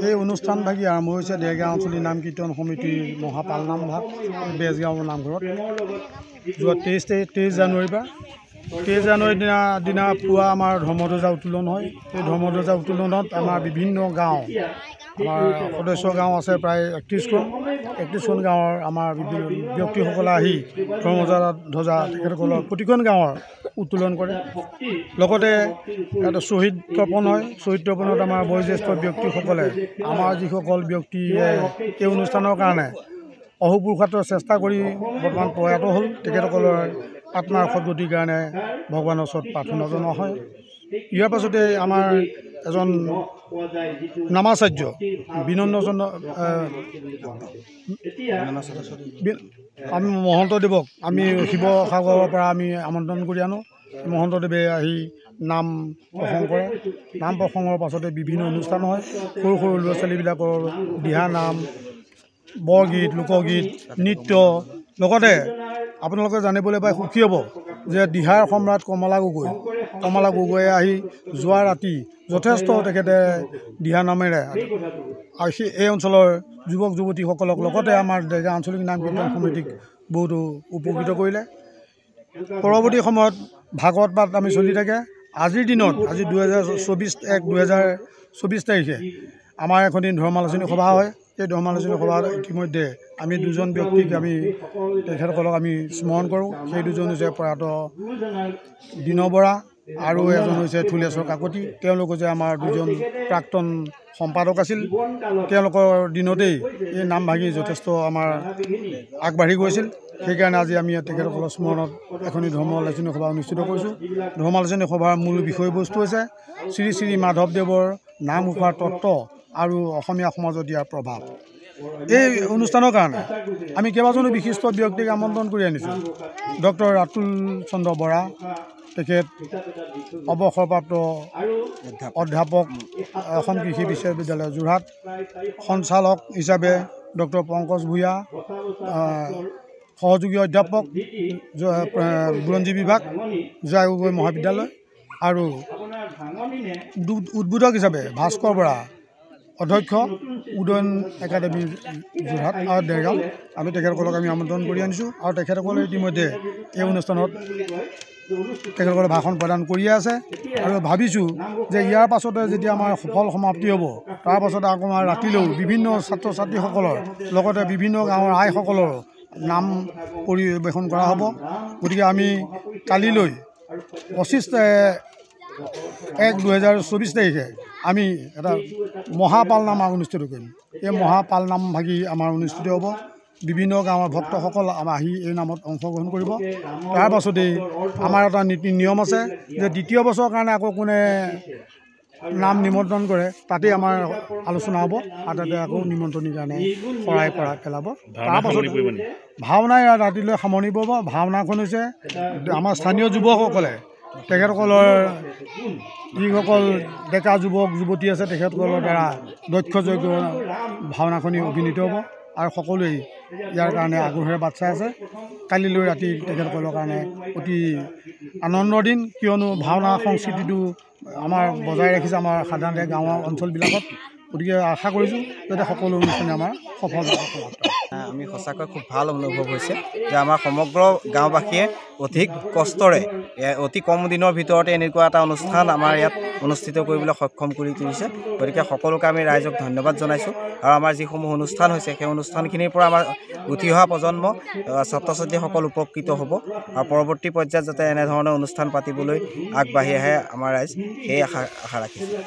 এই অনুষ্ঠানভাগি আৰম্ভ হৈছে দেৰগাঁও আঞ্চলিক নাম কীৰ্তন সমিতিৰ মহাপাল নাম ভাগ বেজগাঁও নামঘৰত যোৱা 23 জানুৱাৰীৰ পৰা 23 জানুৱাৰীৰ দিনা পুৱা আমাৰ ধৰ্মধ্বজা উত্তোলন হয়। এই ধৰ্মধ্বজা উত্তোলনত আমাৰ বিভিন্ন গাঁও আমাৰ সদস্য গাঁও আছে প্ৰায় 31খন গাঁৱৰ আমাৰ ব্যক্তিসকলে আহি ধৰ্মধ্বজা তেখেতসকলৰ প্ৰতিখন গাঁৱৰ উত্তোলন কৰে। লগতে এটা শ্বহীদ তৰ্পণ হয়। শ্বহীদ তৰ্পণত আমাৰ বয়োজ্যেষ্ঠ ব্যক্তিসকলে আমাৰ যিসকল ব্যক্তিয়ে এই অনুষ্ঠানৰ কাৰণে অহোপুৰুষাৰ্থ চেষ্টা কৰি বৰ্তমান প্ৰয়াত হ'ল তেখেতসকলৰ আত্মাৰ সদ্গতিৰ কাৰণে ভগৱানৰ ওচৰত প্ৰাৰ্থনা জনোৱা হয়। ইয়াৰ পাছতে আমাৰ এজন নামাচাৰ্য বিনন্দচন্দ্ৰ আমি মহন্তদেৱক আমি শিৱসাগৰৰ পৰা আমি আমন্ত্ৰণ কৰি আনো। মহন্তদেৱে আহি নাম প্ৰসংগ কৰে। নাম প্ৰসংগৰ পাছতে বিভিন্ন অনুষ্ঠান হয়। সৰু সৰু ল'ৰা ছোৱালীবিলাকৰ দিহা নাম, বৰগীত, লোকগীত, নৃত্য। লগতে আপোনালোকে জানিবলৈ পাই সুখী হ'ব যে দিহাৰ সম্ৰাট কমলা গগৈয়ে আহি যোৱা ৰাতি যথেষ্ট তেখেতে দিহা নামেৰে এই অঞ্চলৰ যুৱক যুৱতীসকলক লগতে আমাৰ দেৰগাঁও আঞ্চলিক নাম কীৰ্তন সমিতিক বহুতো উপকৃত কৰিলে। পৰৱৰ্তী সময়ত ভাগৱত পাঠ আমি চলি থাকে। আজিৰ দিনত আজি 2024 তাৰিখে আমাৰ এখন ধৰ্মালোচনী সভা হয়। এই ধৰ্মালোচনী সভাত ইতিমধ্যে আমি দুজন ব্যক্তিক আমি তেখেতসকলক আমি স্মৰণ কৰোঁ। সেই দুজন হৈছে প্ৰয়াত দীন বৰা আৰু এজন হৈছে থুলেশ্বৰ কাকতি। তেওঁলোক হৈছে আমাৰ দুজন প্ৰাক্তন সম্পাদক আছিল। তেওঁলোকৰ দিনতেই এই নাম ভাগি যথেষ্ট আমাৰ আগবাঢ়ি গৈছিল। সেইকাৰণে আজি আমি তেখেতসকলৰ স্মৰণত এখনি ধৰ্মালোচনী সভা অনুষ্ঠিত কৰিছোঁ। ধৰ্মালোচনী সভাৰ মূল বিষয়বস্তু হৈছে শ্ৰী শ্ৰী মাধৱদেৱৰ নামঘোষাৰ তত্ত্ব আৰু অসমীয়া সমাজত দিয়াৰ প্ৰভাৱ। এই অনুষ্ঠানৰ কাৰণে আমি কেইবাজনো বিশিষ্ট ব্যক্তিক আমন্ত্ৰণ কৰি আনিছোঁ। ডক্টৰ ৰাতুল চন্দ্ৰ বৰা, তেখেত অৱসৰপ্ৰাপ্ত অধ্যাপক, অসম কৃষি বিশ্ববিদ্যালয় যোৰহাট। সঞ্চালক হিচাপে ডক্টৰ পংকজ ভূঞা, সহযোগী অধ্যাপক বুৰঞ্জী বিভাগ, জয়া গগৈ মহাবিদ্যালয়। আৰু উদ্বোধক হিচাপে ভাস্কৰ বৰা, অধ্যক্ষ উদয়ন একাডেমী যোৰহাট আৰু দেৰগাঁও। আমি তেখেতসকলক আমি আমন্ত্ৰণ কৰি আনিছোঁ আৰু তেখেতসকলে ইতিমধ্যে এই অনুষ্ঠানত তেখেতসকলে ভাষণ প্ৰদান কৰিয়ে আছে। আৰু ভাবিছোঁ যে ইয়াৰ পাছতে যেতিয়া আমাৰ সফল সমাপ্তি হ'ব তাৰ পাছতে আকৌ আমাৰ ৰাতিলৈও বিভিন্ন ছাত্ৰ ছাত্ৰীসকলৰ লগতে বিভিন্ন গাঁৱৰ আইসকলৰ নাম পৰিৱেশন কৰা হ'ব। গতিকে আমি কালিলৈ 25/1/2024 তাৰিখে আমি এটা মহাপাল নাম অনুষ্ঠিত কৰিম। এই মহাপাল নাম ভাগি আমাৰ অনুষ্ঠিত হ'ব। বিভিন্ন গাঁৱৰ ভক্তসকল আহি এই নামত অংশগ্ৰহণ কৰিব। তাৰ পাছতেই আমাৰ এটা নীতি নিয়ম আছে যে দ্বিতীয় বছৰৰ কাৰণে আকৌ কোনে নাম নিমন্ত্ৰণ কৰে তাতেই আমাৰ আলোচনা হ'ব আৰু তাতে আকৌ নিমন্ত্ৰণিৰ কাৰণে শৰাই পেলাব। তাৰপাছত ভাওনাই ৰাতিলৈ সামৰণি পৰিব। ভাওনাখন হৈছে আমাৰ স্থানীয় যুৱকসকলে তেখেতসকলৰ যিসকল ডেকা যুৱক যুৱতী আছে তেখেতসকলৰ দ্বাৰা দক্ষযোগ্য ভাওনাখনি অভিনীত হ'ব আৰু সকলোৱেই ইয়াৰ কাৰণে আগ্ৰহেৰে বাট চাই আছে। কালিলৈ ৰাতি তেখেতসকলৰ কাৰণে অতি আনন্দৰ দিন, কিয়নো ভাওনা সংস্কৃতিটো আমাৰ বজাই ৰাখিছে আমাৰ সাধাৰণতে গাঁৱৰ অঞ্চলবিলাকত। গতিকে আশা কৰিছোঁ যাতে সকলো অনুষ্ঠানে আমাৰ সফল হ'ব। আমি সঁচাকৈ খুব ভাল অনুভৱ হৈছে যে আমাৰ সমগ্ৰ গাঁওবাসীয়ে অধিক কষ্টৰে অতি কম দিনৰ ভিতৰতে এনেকুৱা এটা অনুষ্ঠান আমাৰ ইয়াত অনুষ্ঠিত কৰিবলৈ সক্ষম কৰি তুলিছে। গতিকে সকলোকে আমি ৰাইজক ধন্যবাদ জনাইছোঁ। আৰু আমাৰ যিসমূহ অনুষ্ঠান হৈছে সেই অনুষ্ঠানখিনিৰ পৰা আমাৰ উঠি অহা প্ৰজন্ম ছাত্ৰ ছাত্ৰীসকল উপকৃত হ'ব আৰু পৰৱৰ্তী পৰ্যায়ত যাতে এনেধৰণৰ অনুষ্ঠান পাতিবলৈ আগবাঢ়ি আহে আমাৰ ৰাইজ, সেই আশা ৰাখিছোঁ।